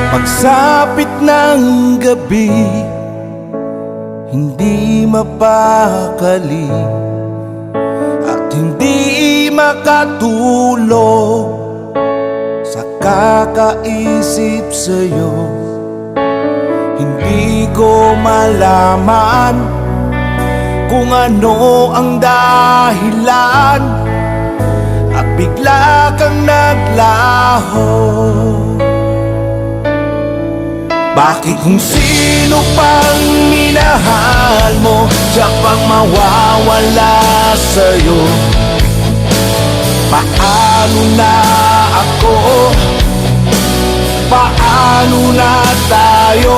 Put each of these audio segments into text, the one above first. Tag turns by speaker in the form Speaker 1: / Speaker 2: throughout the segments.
Speaker 1: Pagsapit ng gabi, hindi mapakali at hindi makatulog sa kakaisip sa'yo. Hindi ko malaman kung ano ang dahilan at bigla kang naglaho. Bakit kung sino pang minahal mo, siya pang mawawala sa'yo? Paano na ako? Paano na tayo?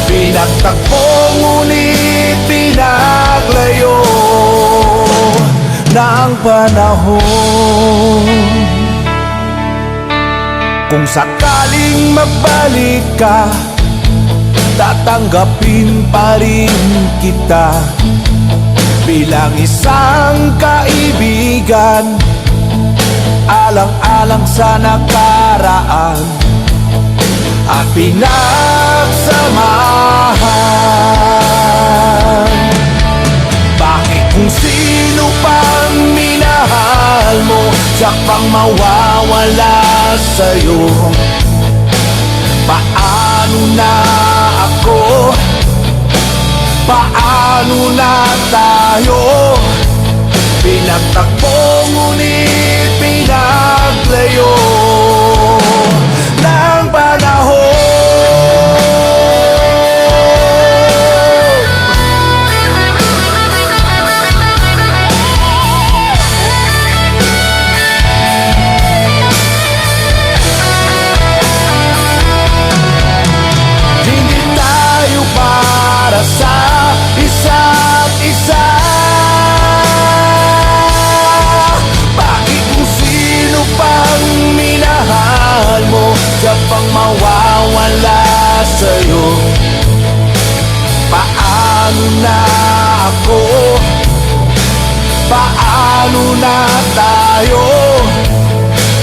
Speaker 1: Pinagtagpo ngunit pinaglayo ng panahon. Kung sakaling magbalik ka, tatanggapin pa rin kita bilang isang kaibigan, alang-alang sa nakaraan at pinagsamahan. Bakit kung sino pang minahal mo, siya pang mawawala sa'yo? Paano na ako? Paano na tayo? Pinagtagpo ngunit pinaglayo ng panahon. Hindi tayo para sa isa't isa. Bakit kung sino pang minahal mo, siya pang mawawala sa'yo? Paano na ako? Paano na tayo?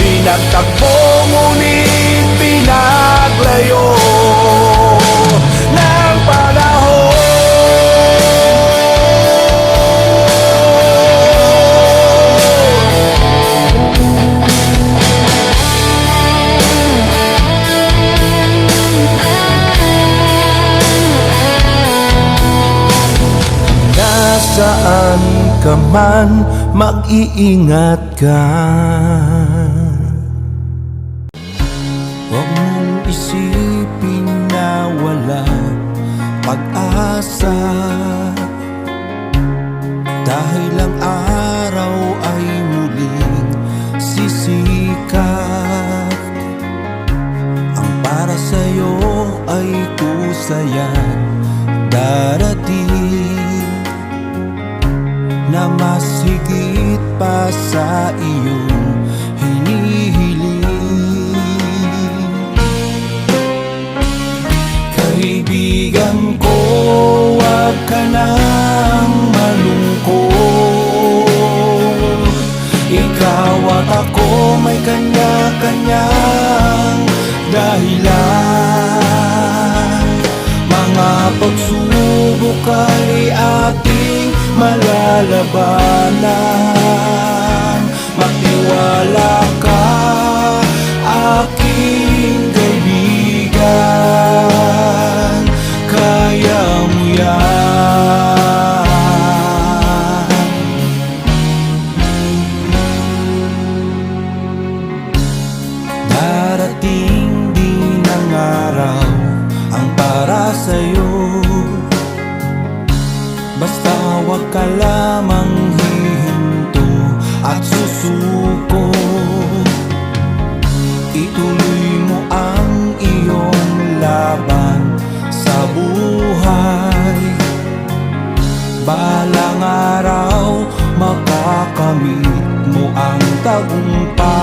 Speaker 1: Pinagtagpo ngunit pinaglayo ng panahon. Nasaan ka man, mag-iingat ka. Huwag mong isipin na wala pag-asa, dahil ang araw ay muling sisikat. Ang para sa'yo ay kusayan darating na mas higit pa sa iyong hinihiling. Kaibigan ko, huwag ka nang malungkot. Ikaw at ako may kanya-kanyang dahilan. Mga pagsubok ay ating malalabanan. Magtiwala ka, aking kaibigan, kaya mo yan. Darating din ang araw ang para sa'yo, basta huwag ka lamang hihinto at susuko. Ituloy mo ang iyong laban sa buhay. Balang araw makakamit mo ang tagumpay.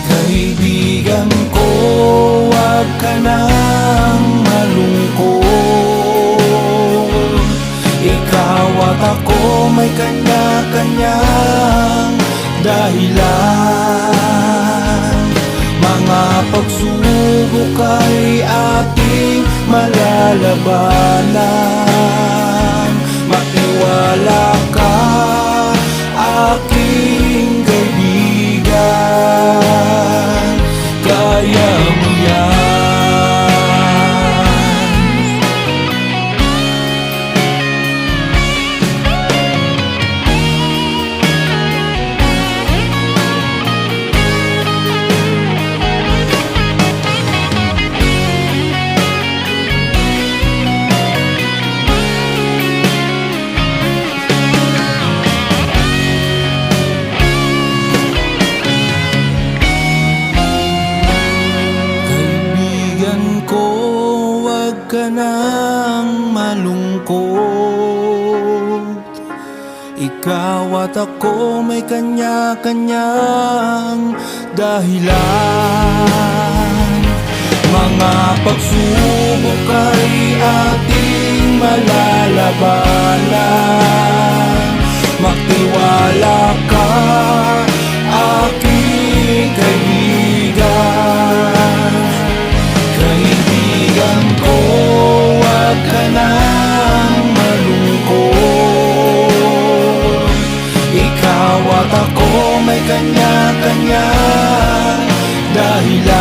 Speaker 1: Kaibigan ko, huwag ka nang malungkot. Ikaw at ako may kanya-kanyang dahilan. pagsubok ay ating malalabanan. Magtiwala ka, aking kaibigan, kaya mo yan. Huwag ka nang malungkot. Ikaw at ako may kanya-kanyang dahilan. Mga pagsubok ay ating malalabanan. Magtiwala ka, aking kaibigan. Kaibigan ko, huwag ka nang malungkot. Ikaw at ako may kanya-kanyang dahilan.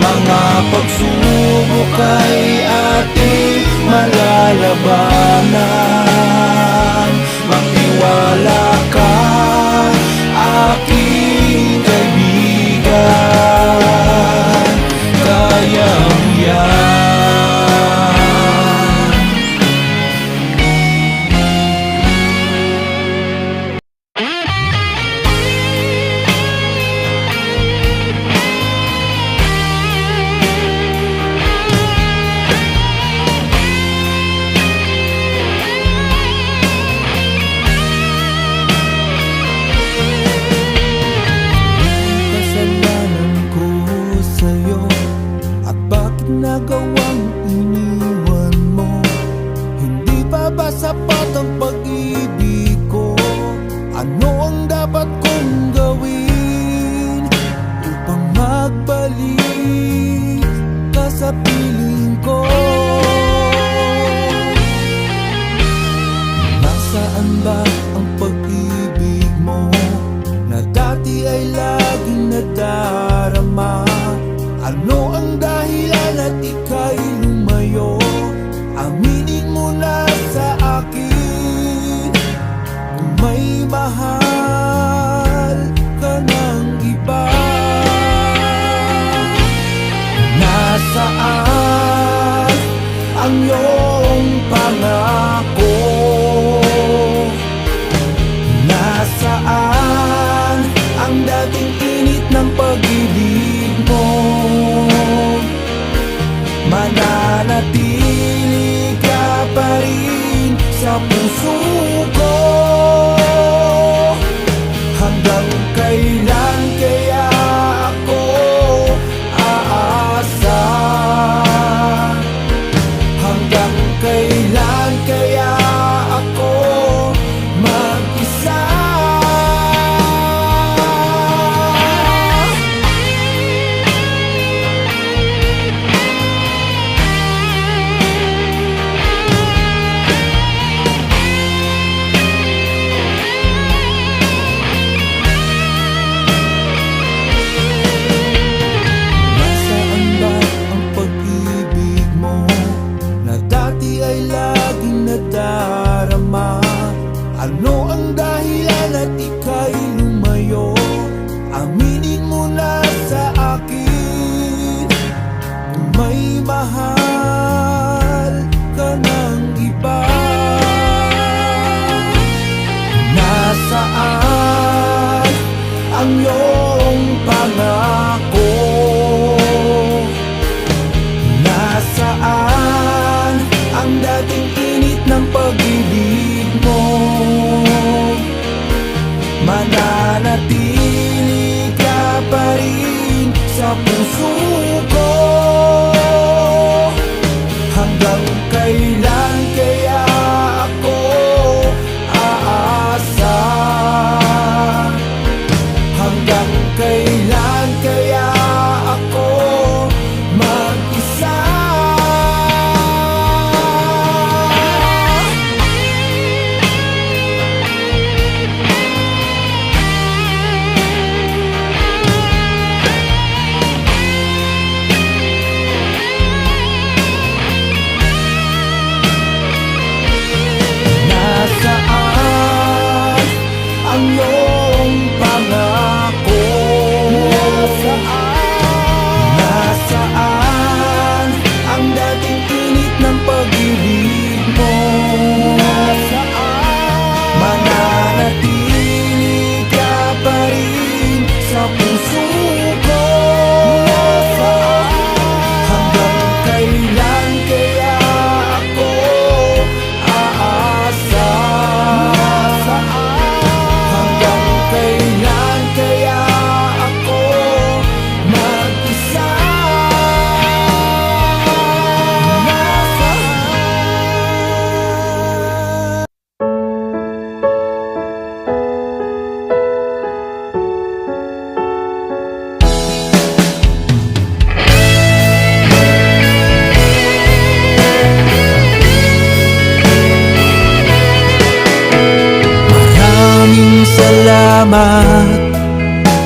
Speaker 1: Mga pagsubok ay ating malalabanan. Magtiwala ka, aking kaibigan, kaya mo yan. Nagawang iniwan mo, hindi pa ba sapat ang pag-ibig ko? Ano ang dapat kong gawin upang magbalik ka sa piling ko? Nasaan ba ang pag-ibig mo na dati ay laging nadarama? Ano ang dahilan at ika'y lumayo? Aminin mo na sa akin kung may mahal ka ng iba. Nasaan ang iyong pangako? Nasaan ang dating init ng pag-ibig mo? Mananatili ka pa rin sa puso ko. Hanggang kailan kaya ako aasa? Hanggang kailan kaya ako mag-isa? Ano ang dahilan at ika'y lumayo? Aminin mo na sa akin kung may mahal ka ng iba. Nasaan ang iyong pangako? Nasaan ang dating init ng pag-ibig mo? Mananatili ka pa rin sa puso ko. Hanggang kailan kaya ako aasa? Hanggang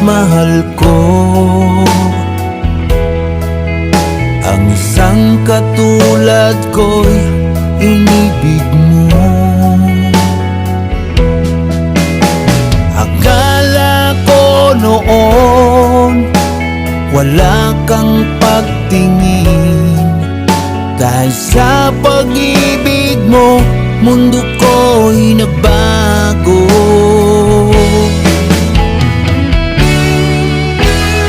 Speaker 1: mahal ko ang isang katulad ko'y inibig mo. Akala ko noon wala kang pagtingin, dahil sa pag-ibig mo mundo ko'y nagbago.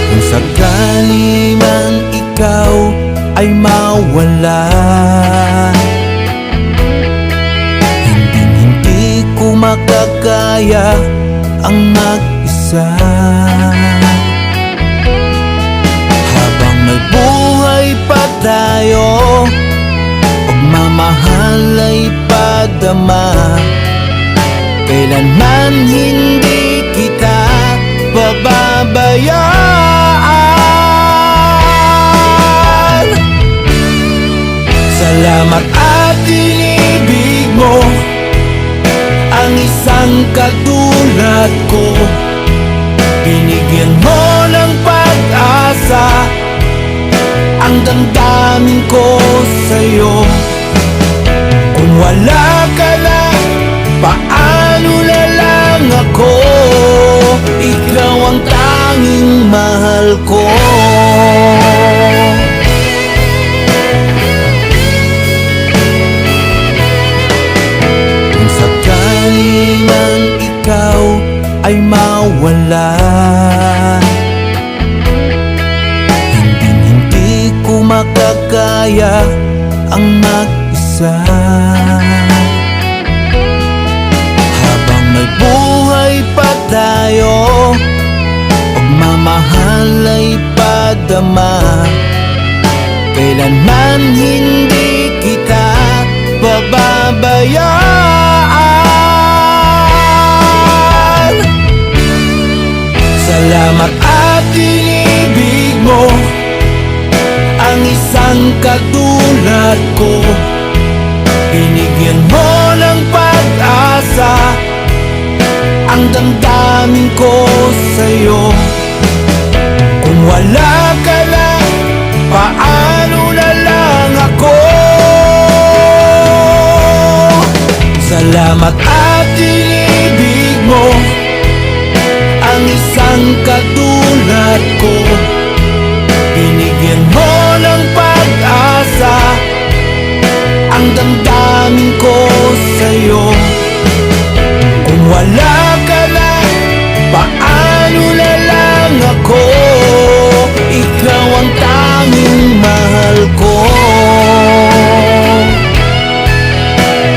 Speaker 1: Kung sakali man ikaw ay mawala, hindi ko makakaya ang mag-isa. Habang may buhay pa tayo, pagmamahal ay padama, kailanman hindi kita pababayaan. Salamat at inibig mo ang isang katulad ko. Binigyan mo ng pag-asa ang damdamin ko sa'yo. Kung wala ka na, paano na lang ako? Ikaw ang tanging mahal ko. Kung sakali man ikaw ay mawala, hindi ko makakaya ang mag-isa. Habang may buhay pa tayo, pagmamahal ay padama, kailanman hindi kita pababayaan. Salamat at inibig mo ang isang katulad ko. Binigyan mo ng pag-asa ang damdamin ko sa'yo. Kung wala ka na, paano na lang ako? Salamat at inibig mo ang isang katulad ko. Binigyan mo ng pag-asa ang damdamin ko sa'yo. Kung wala ka na, paano na lang ako? Ikaw ang tanging mahal ko.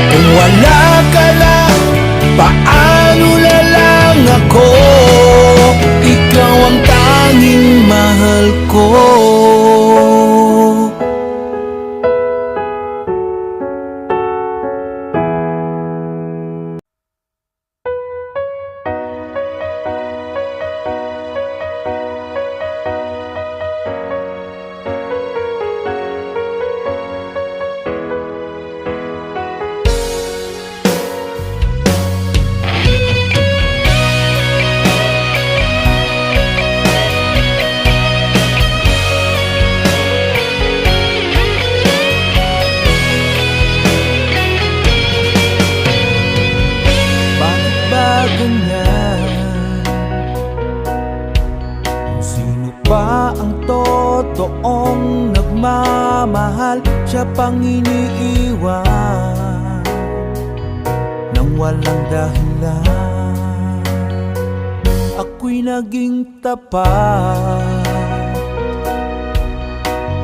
Speaker 1: Kung wala ka na, paano na lang ako? Ikaw ang tanging mahal ko. Totoong nagmamahal, siya pang iniiwan nang walang dahilan. Ako'y naging tapat,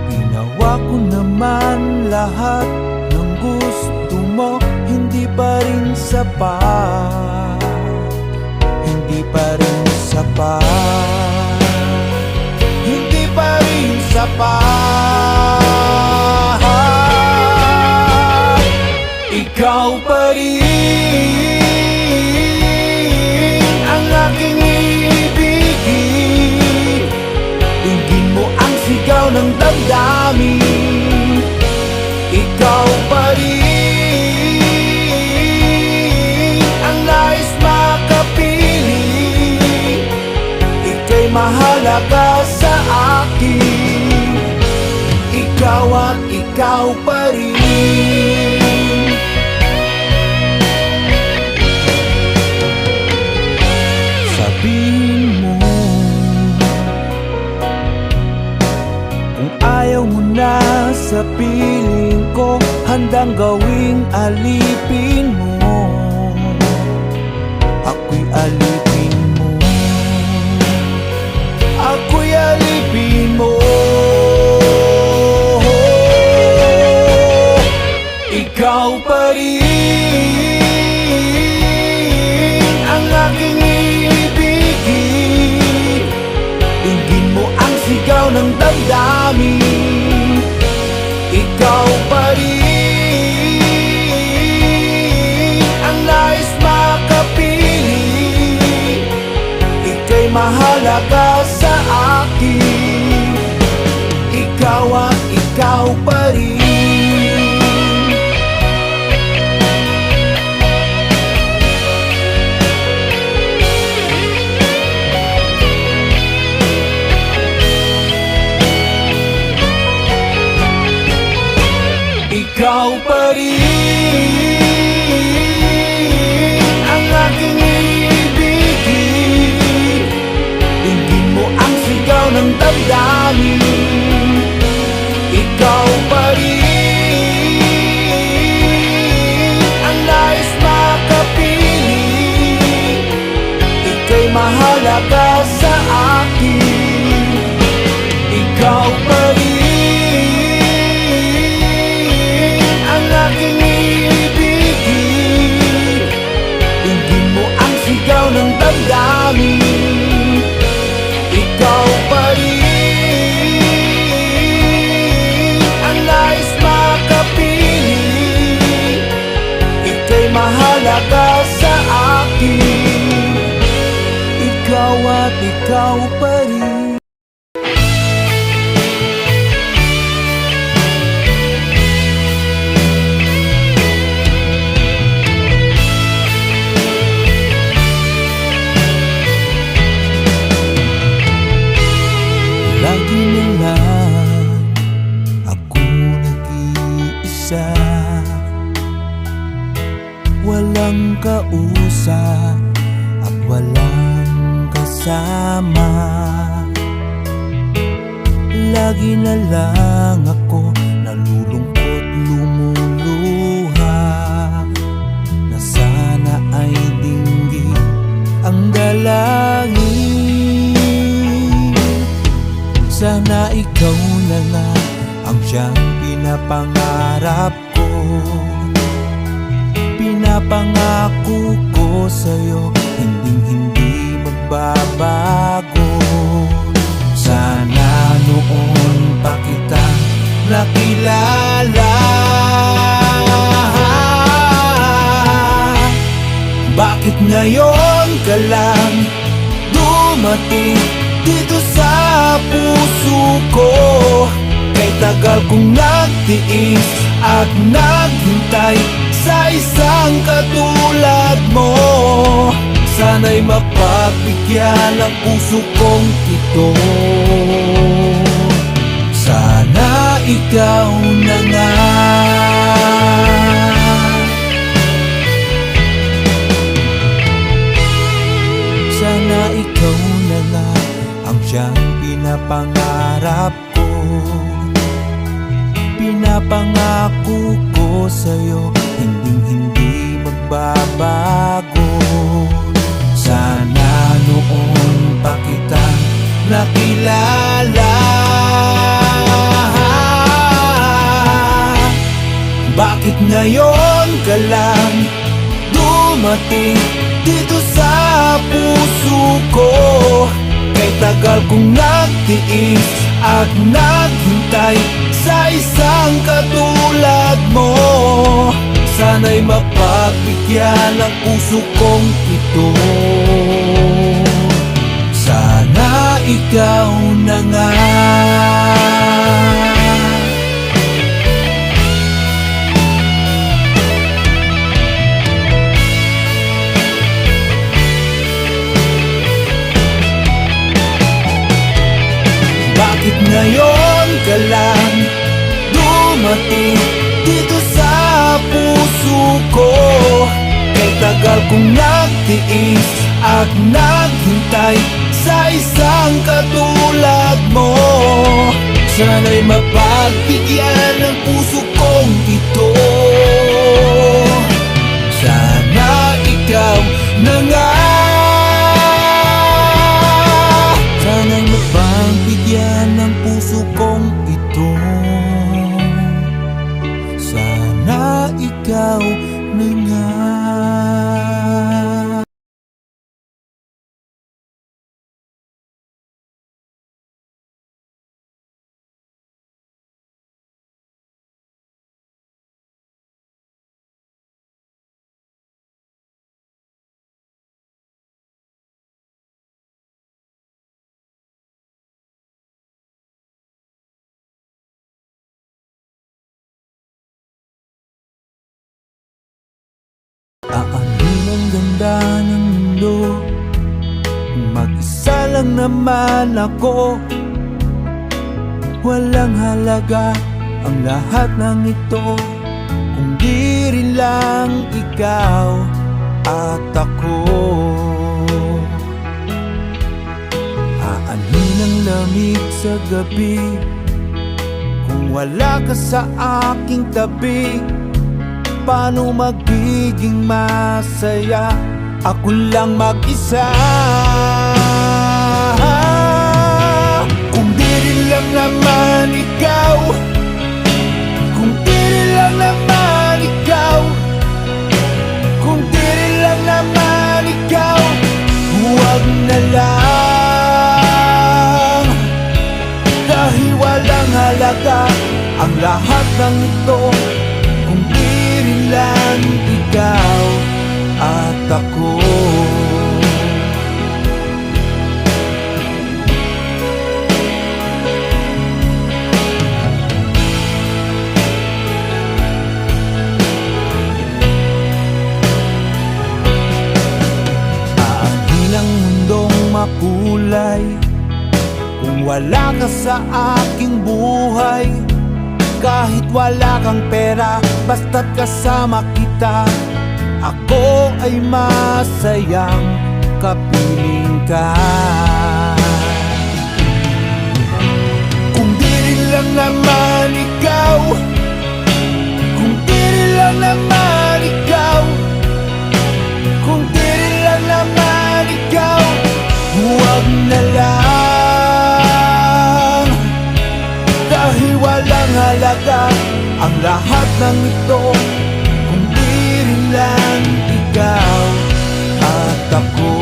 Speaker 1: ginawa ko naman lahat ng gusto mo. Hindi pa rin sapat, hindi pa rin sapat, hindi pa rin sapat. Ikaw pa rin ang aking ibigin. Tingin mo ang sigaw ng damdamin. Ikaw pa rin ang nais makapiling. Ika'y ikaw at ikaw pa rin. Sabihin mo kung ayaw mo na sa piling ko, handang gawing alipin mo. Ako'y alipin mo, ako'y alipin mo. Ikaw pa rin ang aking ibigin. Ingin mo ang sigaw ng damdamin. Ikaw pa rin ang nais makapiling. Ika'y mahalaga sa akin. Ikaw at ikaw pa rin. Ikaw pa rin ang aking ibigin. Ingin mo ang sigaw ng damdamin. Ikaw pa rin ang nais makapiling. Ika'y mahalaga sa akin. Ikaw pa rin aking ibigin. Ingin mo ang sigaw ng damdamin. Ikaw pa rin ang nais makapiling. Ika'y mahalaga sa akin. Ikaw at ikaw pa rin. Lagi na lang ako nag-iisa, walang kausap at walang kasama. Lagi na lang ako nalulungkot, lumuluha, na sana ay dinggin ang dalangin. Sana ikaw na nga ang siyang pinapangarap ko. Pinapangako ko sa'yo, hinding-hindi magbabago. Sana noon pa kita nakilala. Bakit ngayon ka lang dumating dito sa puso ko? Kay tagal kong nagtiis at naghintay sa isang katulad mo. Sana'y mapagbigyan ang puso kong ito. Sana ikaw na nga. Sana ikaw na nga ang siyang pinapangarap ko. Pinapangako ko sa'yo, hinding-hindi magbabago. Sana noon pa kita nakilala. Bakit ngayon ka lang dumating dito sa puso ko? Kay tagal kong nagtiis at naghintay sa isang katulad mo. Sana'y mapagbigyan ang puso kong ito. Sana ikaw na nga. Bakit ngayon ka lang dumating dito sa puso ko? Kay tagal kong nagtiis at naghintay sa isang katulad mo. Sana'y mapagbigyan ang puso kong ito. Sana ikaw na nga. Bakit ngayon ka lang dumating dito sa puso ko? Kay tagal kong nagtiis at naghintay sa isang katulad mo. Sana'y mapagbigyan ang puso kong ito. Sana ikaw na nga.
Speaker 2: Bakit ngayon ka lang
Speaker 1: dumating dito sa puso ko. Kay tagal kong nagtiis at naghintay sa isang katulad mo. Sana'y mapagbigyan ng puso kong ito. Sana ikaw na nga. Sana'y mapagbigyan ng puso kong ito. Sana ikaw na nga. Aanin ang ganda ng mundo, mag-isa lang naman ako. Walang halaga ang lahat ng ito, kung di rin lang ikaw at ako. Aanin ang lamig sa gabi, kung wala ka sa aking tabi. Paano magiging masaya ako lang mag-isa? Kung di rin lang naman ikaw, kung di rin lang naman ikaw, kung di rin lang naman ikaw, huwag na lang. Dahil walang halaga ang lahat ng ito, kung di rin lang ikaw at ako. Aangin ang mundong makulay, kung wala ka sa aking buhay. Kahit wala kang pera, basta't kasama kita, ako ay masayang kapiling ka. Kung di rin lang naman ikaw, kung di rin lang naman ikaw, kung di rin lang naman ikaw, huwag na lang. Dahil walang halaga ang lahat ng ito, kung di rin lang ikaw at ako.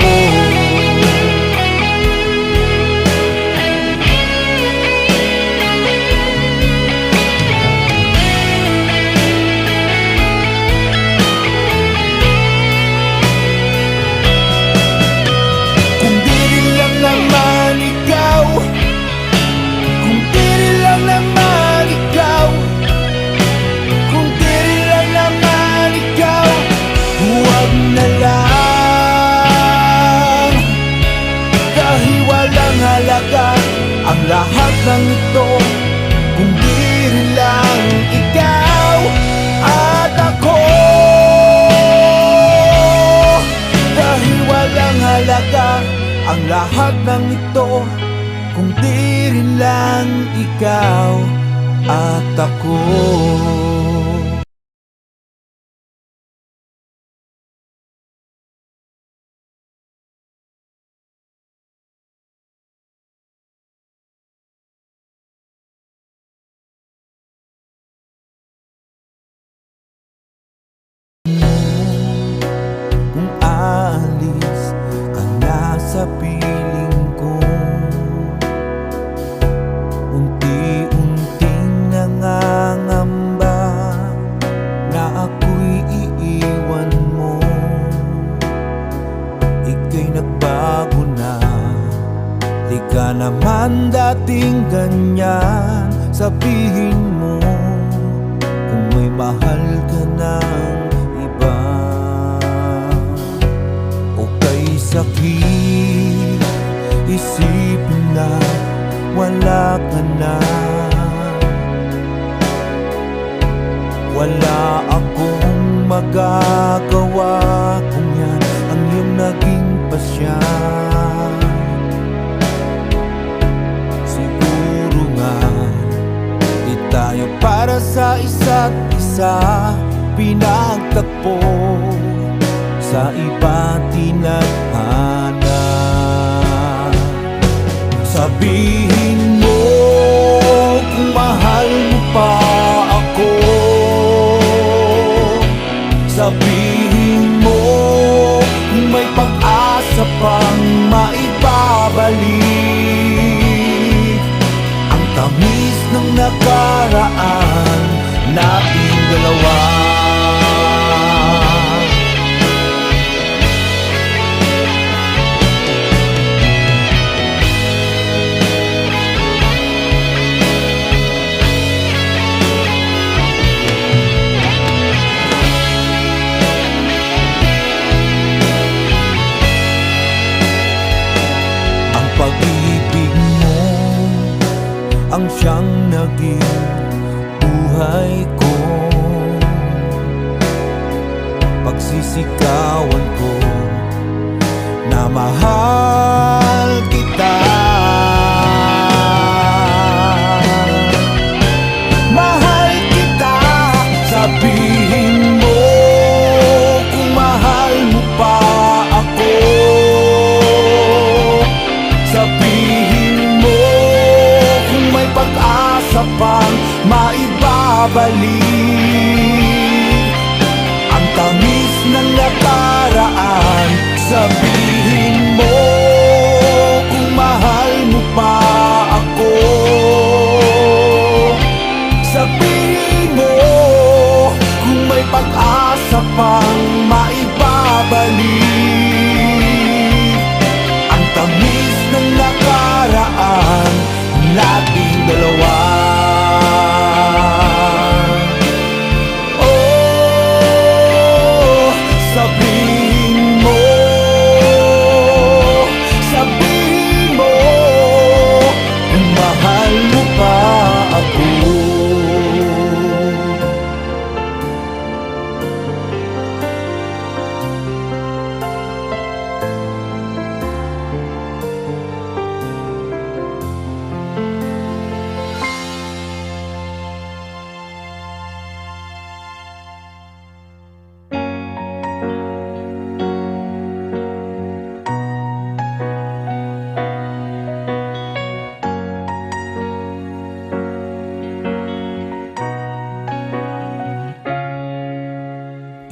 Speaker 1: Kung di rin lang naman ikaw, kung di rin lang naman ikaw, kung di rin lang naman ikaw, huwag na lang. Dahil walang halaga ang lahat ng ito, kung di rin lang ikaw at ako. Dahil walang halaga ang lahat ng ito, kung di rin lang ikaw at ako. Kung aalis ka na sa piling ko, unti-unting nangangamba na ako'y iiwan mo. Ika'y nagbago na, di ka naman dating ganyan. Sabihin mo kung may mahal ka ng iba, o kay sakit isipin na wala ka na. wala akong magagawa kung yan ang iyong naging pasya. Siguro nga di tayo para sa isa't isa, pinagtagpo sa iba't tinadhana. Sabihin mo kung mahal mo pa ako, sabihin mo kung may pag-asa pang maibabalik ang tamis ng nakaraan nating dalawa. Pag-ibig mo ang siyang naging buhay ko, pagsisikawan ko na mahal kita. Mahal kita, sabihin mo kung mahal mo pa ako, sabihin mo kung may pag-asa pang maibabalik ang tamis ng nakaraan. Sabihin mo kung mahal mo pa ako, sabihin mo kung may pag-asa pang maibabalik ang tamis ng nakaraan nating dalawa. Oh, sabihin mo kung mahal mo pa ako.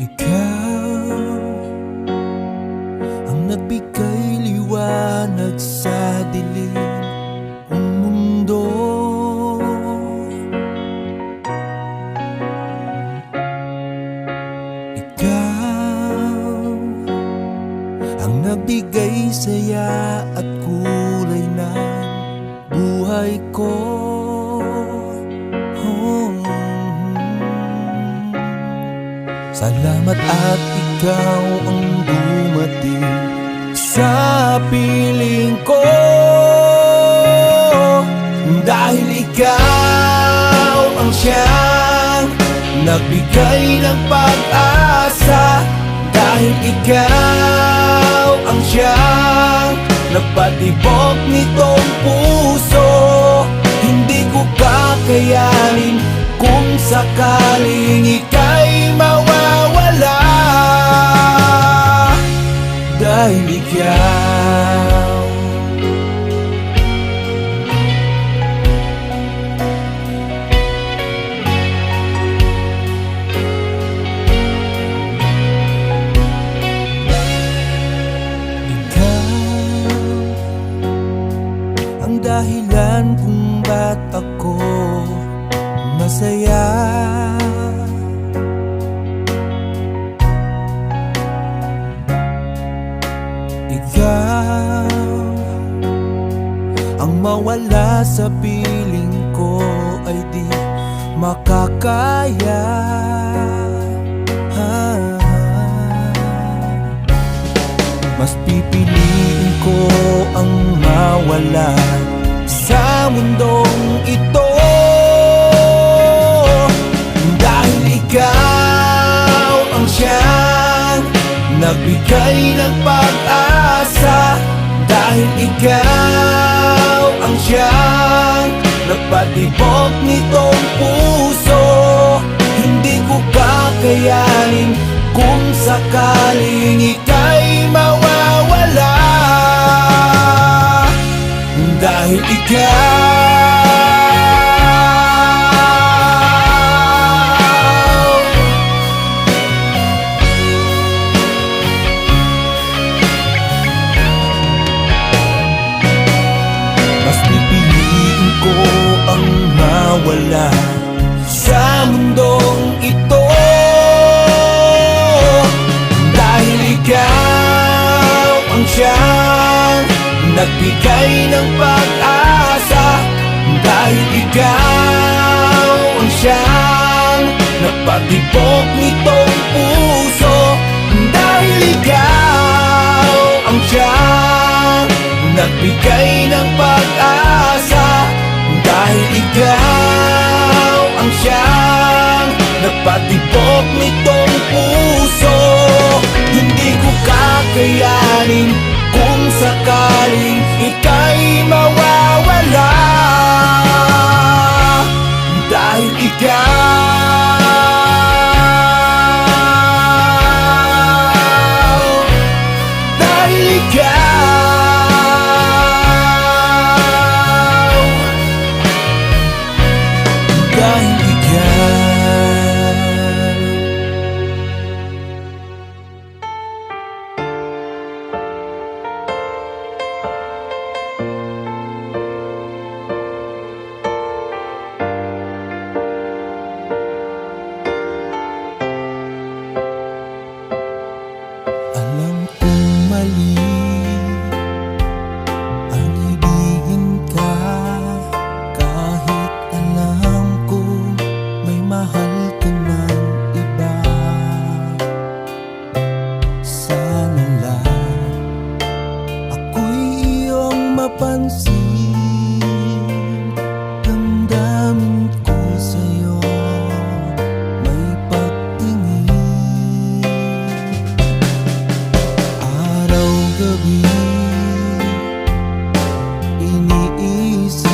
Speaker 1: Ikaw ang nagbigay liwanag sa dilim ng mundo. Ikaw ang nagbigay saya at kulay ng buhay ko. Salamat at ikaw ang dumating sa piling ko, dahil ikaw ang siyang nagbigay ng pag-asa, dahil ikaw ang siyang nagpatibok nitong puso. Hindi ko kakayanin kung sakaling ika'y mawawala, dahil ikaw ang dahilan kung ba't ako masaya. Ikaw ang mawala sa piling ko ay di makakaya. Mas pipiliin ko ang mawala sa mundong ito, dahil ikaw ang siyang nagbigay ng pag-asa. Dahil ikaw ang siyang nagpatibok nitong puso. Hindi ko kakayanin kung sakaling ika'y mawawala. Dahil mas pipiliin ko ang mawala sa mundong ito. Dahil ikaw ang siyang nagbigay ng pag-asa. Dahil ikaw ang siyang nagpatibok nitong puso. Dahil ikaw ang siyang nagbigay ng pag-asa. Dahil ikaw ang siyang nagpatibok nitong puso. Hindi ko kakayanin kung sakaling ika'y mawawala. Dahil alam kong mali ang ibigin ka. Kahit alam kong may mahal ka ng iba. Sana lang ako'y iyong mapansin. Damdamin ko sa'yo may pagtingin. Araw-gabi iniisip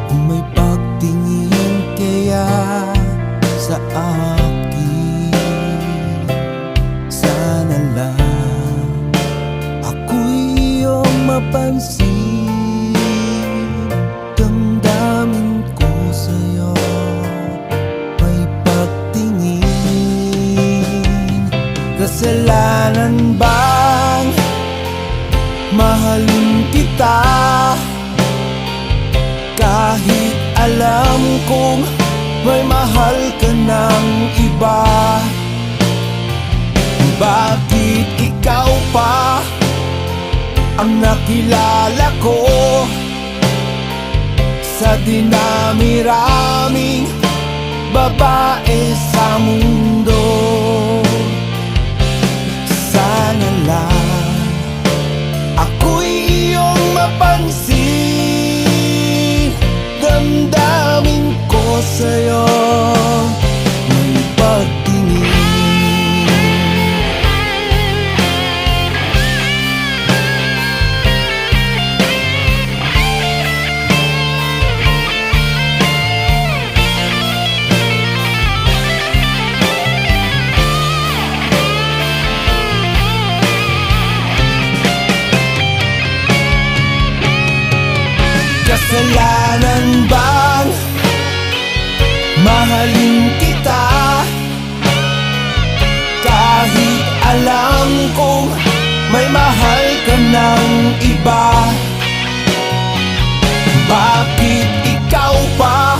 Speaker 1: kung may pagtingin kaya sa akin. Sana lang ako'y iyong mapansin. Damdamin ko sa'yo may pagtingin. Kasalanan bang mahalin kita? Kahit alam kong may mahal ka ng iba. Bakit ikaw pa ang nakilala ko sa dinami-raming babae sa mundo? Sana lang ako'y iyong mapansin. Damdamin ko sa'yo may pagtingin. Kasalanan bang mahalin kita? Kahit alam kong may mahal ka ng iba. Bakit ikaw pa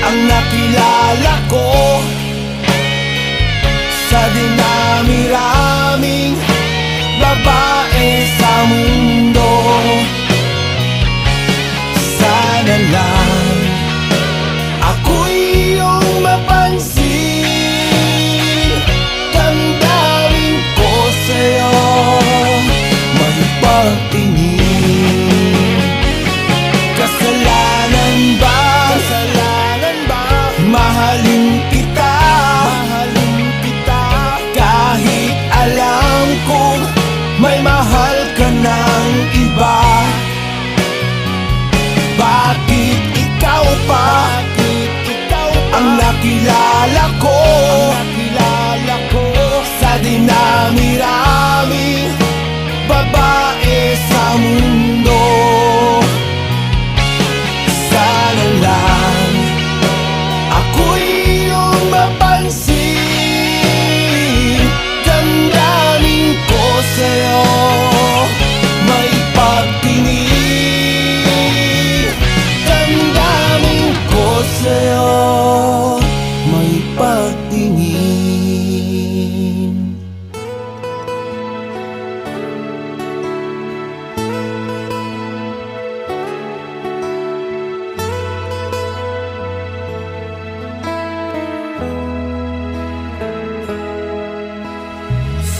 Speaker 1: ang nakilala ko sa dinami-raming babae sa mundo? Sana lang ako'y iyong mapansin. Damdamin ko sa'yo may pagtingin. Kasalanan ba nakilala ko sa dinami-rami babae sa mundo. Sana lang ako'y iyong mapansin, damdamin ko sa'yo may pagtingin. Damdamin ko sa'yo may pagtingin.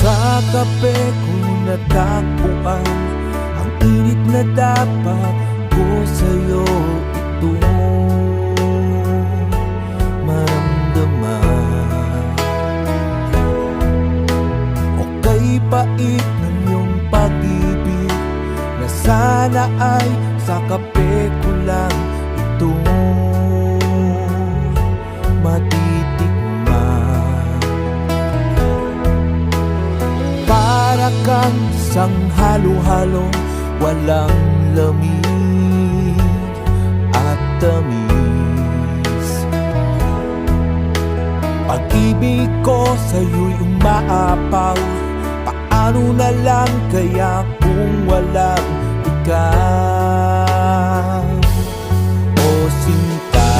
Speaker 1: Sa kape ko natagpuan ang init na dapat ko sa'yo ito maramdaman. Okay pait ng iyong pag-ibig na sana ay sa kape ko lang ito matitikman. Para kang isang halo-halo, walang lamig at tamis. Pag-ibig ko sa'yo'y umaapaw, paano na lang kaya kung walang ikaw, o sinta.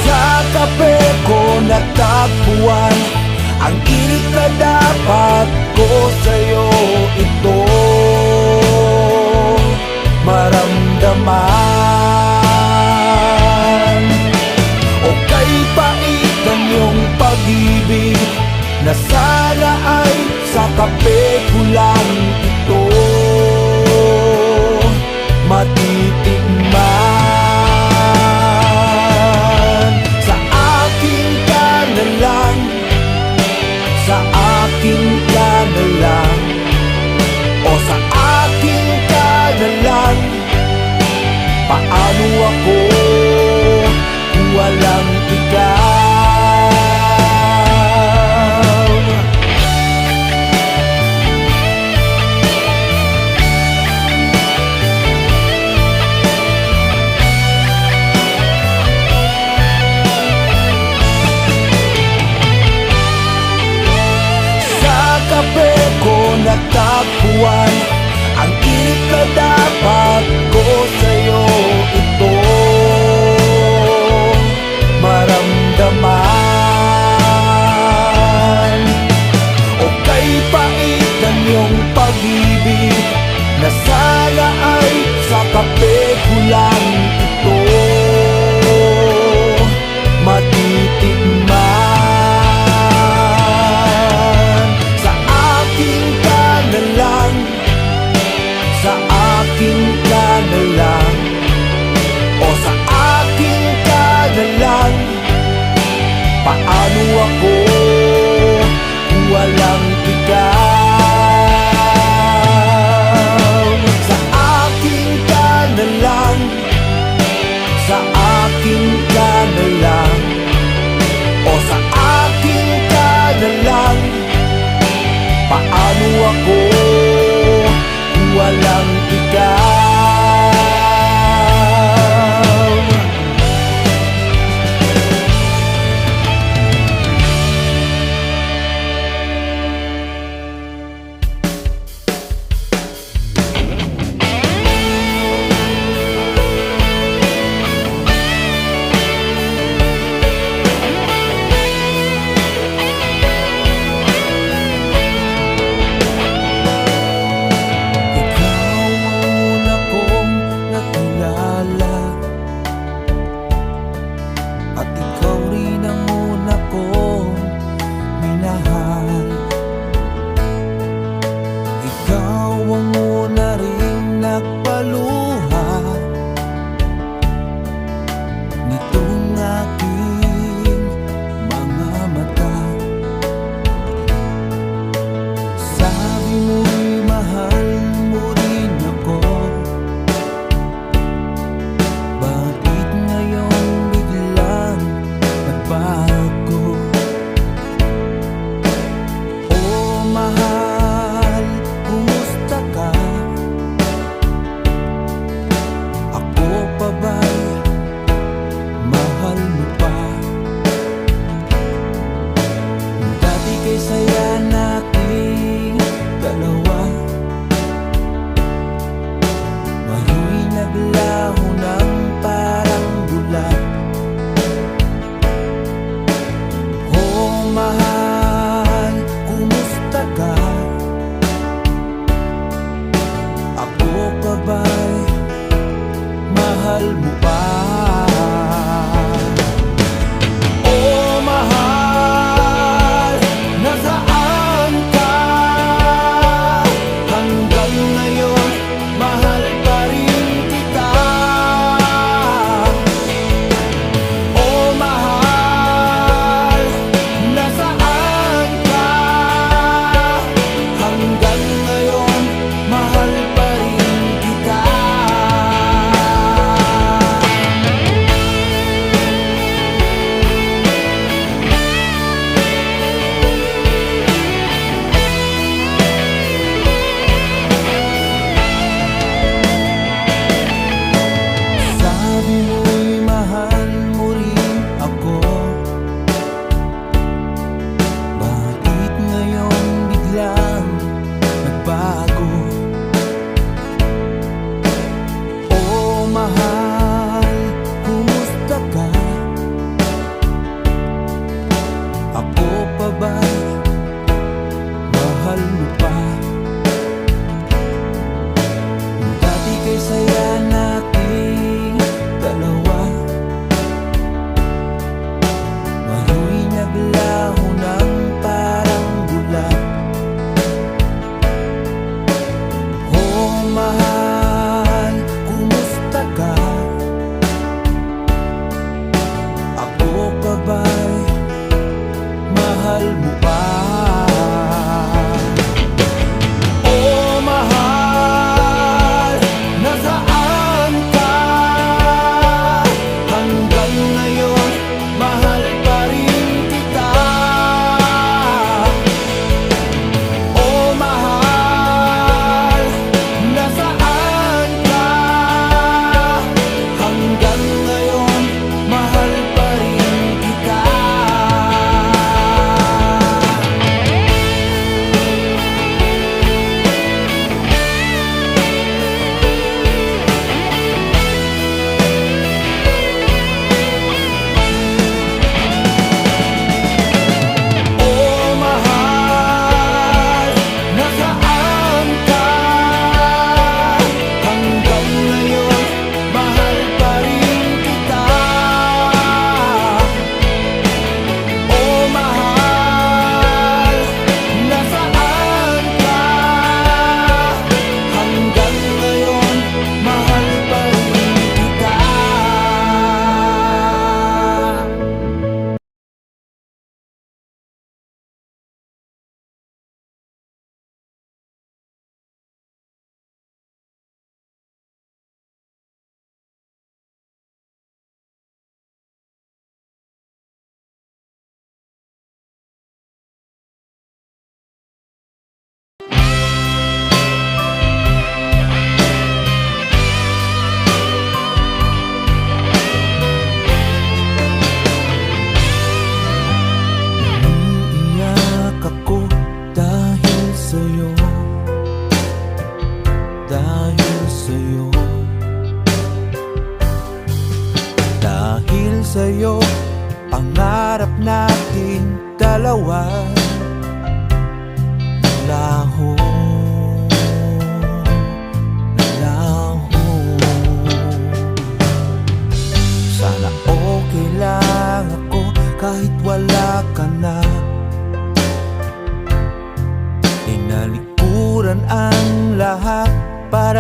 Speaker 1: Sa kape ko natagpuan ang init na dapat ko sa'yo ito maramdaman. Okay pait ang iyong pag-ibig na sana ay sa kape ko lang ito matitikman. Sa akin ka na lang, sa akin ka na lang, o sa akin ka na lang. Paano ako kung walang ikaw? Kape ko natagpuan ang init na dapat ko sa'yo ito maramdaman. Okay pait ang iyong pag-ibig na sana ay sa kape ko lang ito matitikman. Sa akin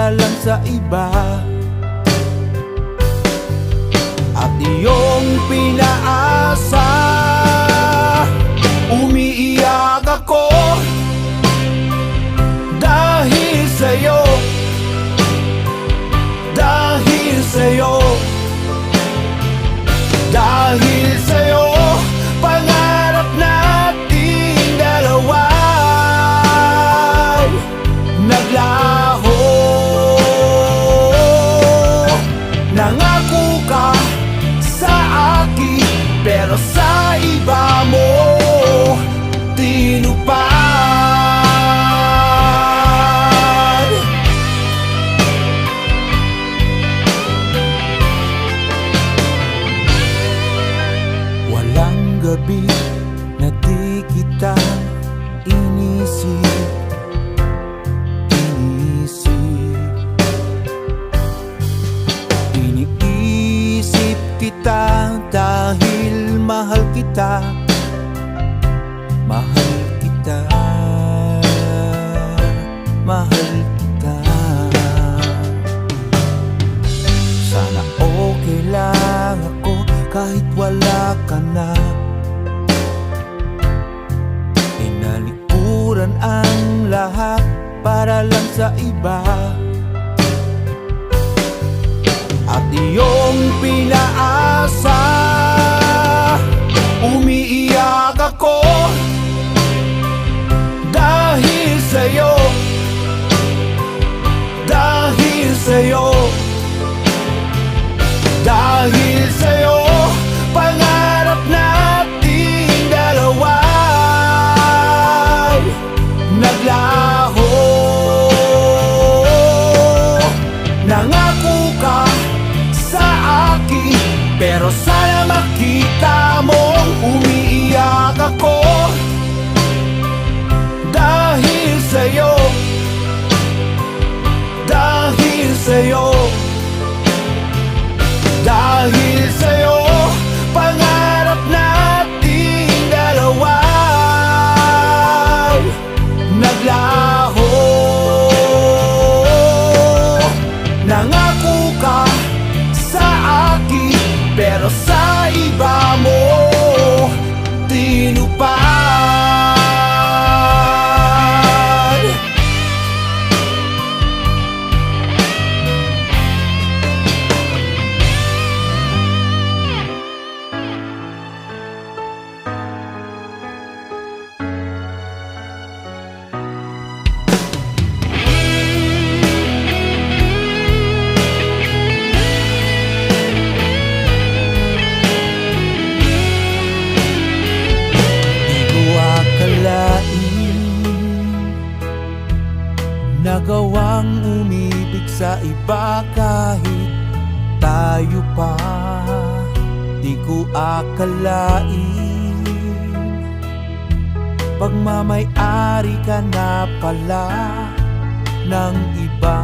Speaker 1: para lang sa iba. At iyong pinaasa, umiiyak ako dahil sa'yo, dahil sa'yo, dahil sa'yo. Pangarap nating dalawa naglaho. Nangako ka sa akin, pero sa iba mo tinupad. Walang gabi na di kita inisip, iniisip kita dahil mahal kita, mahal kita, mahal kita. Sana okay lang ako kahit wala ka na. Inalikuran ang lahat para lang sa iba. At iyong pinaasa, umiiyak ako dahil sa'yo, dahil sa'yo, dahil sa'yo. Pangarap nating dalawa naglaho. Nangako ka sa akin, pero sana makita mong umiiyak ako dahil sa'yo, dahil sa'yo, dahil sa'yo. Pangarap nating dalawa naglaho. Nangako ka sa akin, pero sa iba mo tinupad. Nagawang umibig sa iba kahit tayo pa. Di ko akalain pagmamay-ari ka na pala ng iba.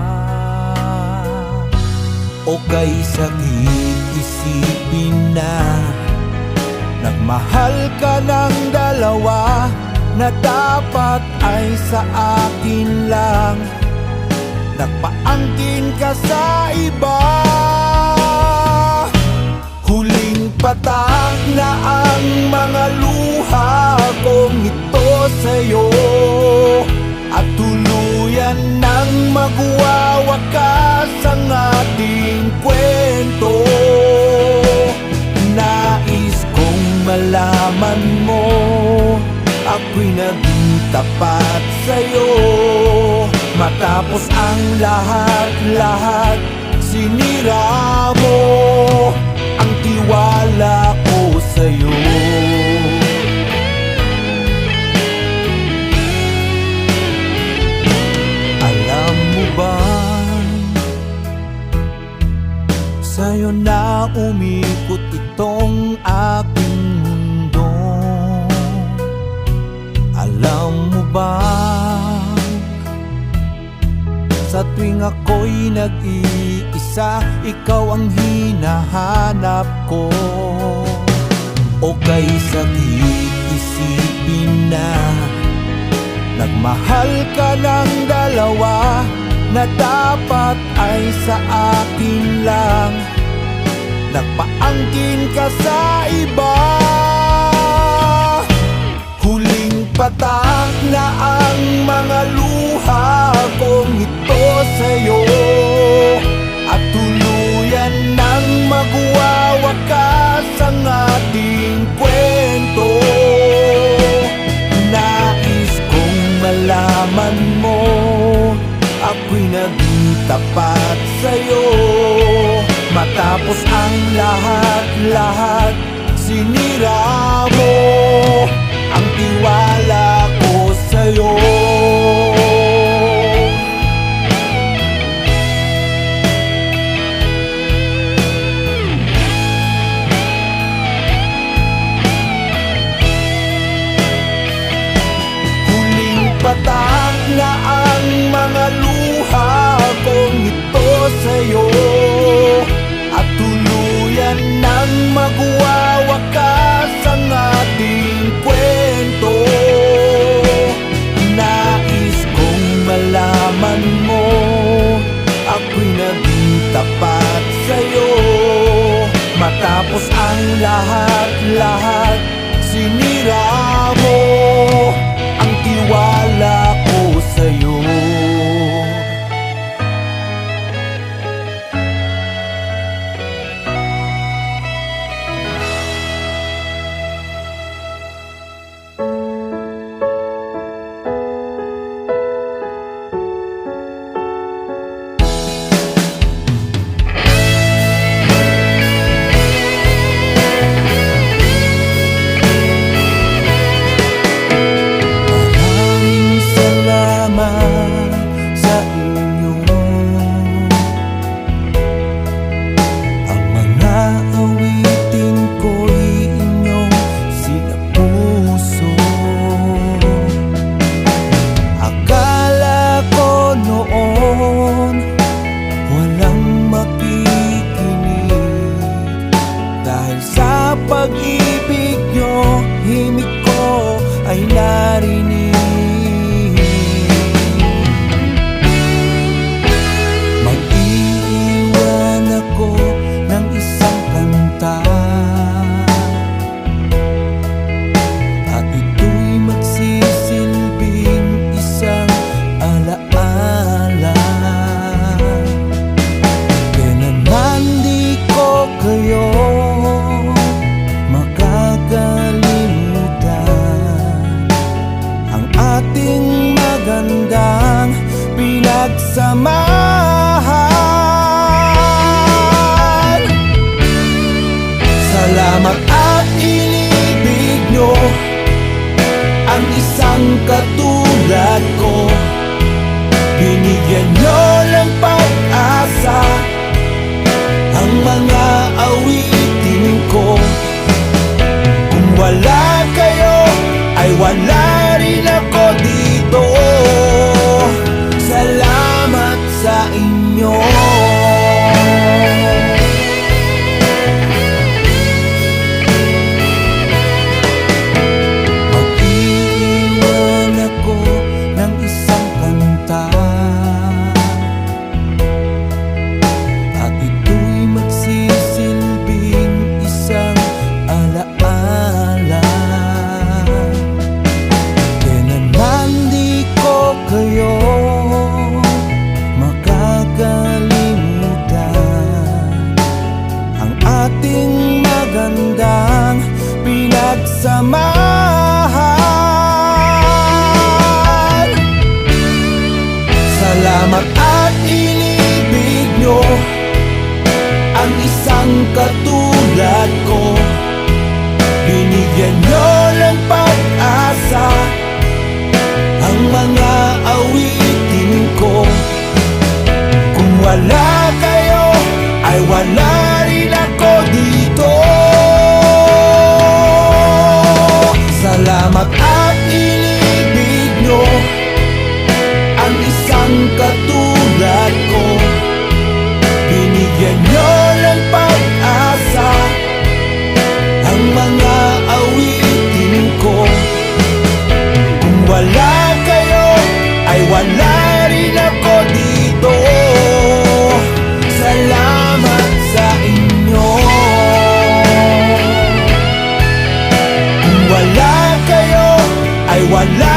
Speaker 1: O kay sakit isipin na nagmahal ka ng dalawa na dapat ay sa akin lang. Nagpaangkin ka sa iba. Huling patak na ang mga luha kong ito sa'yo, at tuluyan nang magwawakas ang ating kwento. Nais kong malaman mo ako'y naging tapat sa'yo. Matapos ang lahat-lahat, sinira mo ang tiwala ko sa'yo. Alam mo ba, sa'yo na umikot itong aking mundo. Alam mo ba, sa tuwing ako'y nag-iisa, ikaw ang hinahanap ko. O kay sakit isipin na nagmahal ka ng dalawa na dapat ay sa akin lang. Nagpaangkin ka sa iba. Huling patak na ang mga luha kong ito sa'yo, at tuluyan nang magwawakas ang ating kwento. Nais kong malaman mo, ako'y naging tapat sa'yo. Matapos ang lahat-lahat, sinira mo ang tiwala ko sa'yo. Huling patak na ang mga luha kong ito sa'yo, at tuluyan nang magwawakas ang ating kwento. Nais kong malaman mo, ako'y naging tapat sa'yo. Matapos ang lahat-lahat, sinira mo ang tiwala ko sa'yo. Pag-ibig nyo, himig ko ay narinig. Mag-iiwan ako ng isang kanta, at ito'y magsisilbing isang alaala. Kailanman di ko kayo makakalimutan, ang ating magandang pinagsamahan. Salamat at inibig nyo ang isang katulad ko. Binigyan nyo ng pag-asa ang mga awitin ko. Kung wala kayo, ay wala rin ako dito. Salamat sa inyo. Mag-iwan ako ng isang kanta, at ito'y magsisilbing isang alaala. Kailanman di ko kayo makakalimutan, ang ating magandang pinagsamahan. Salamat at inibig nyo ang isang katulad ko. Binigyan nyo ng pag-asa ang mga awitin ko. Kung wala kayo, ay wala rin ako dito. Salamat at inibig nyo ang isang katulad ko. Binigyan nyo ng pag-asa ang mga awitin ko. Kung wala kayo, ay wala rin ako dito. Wala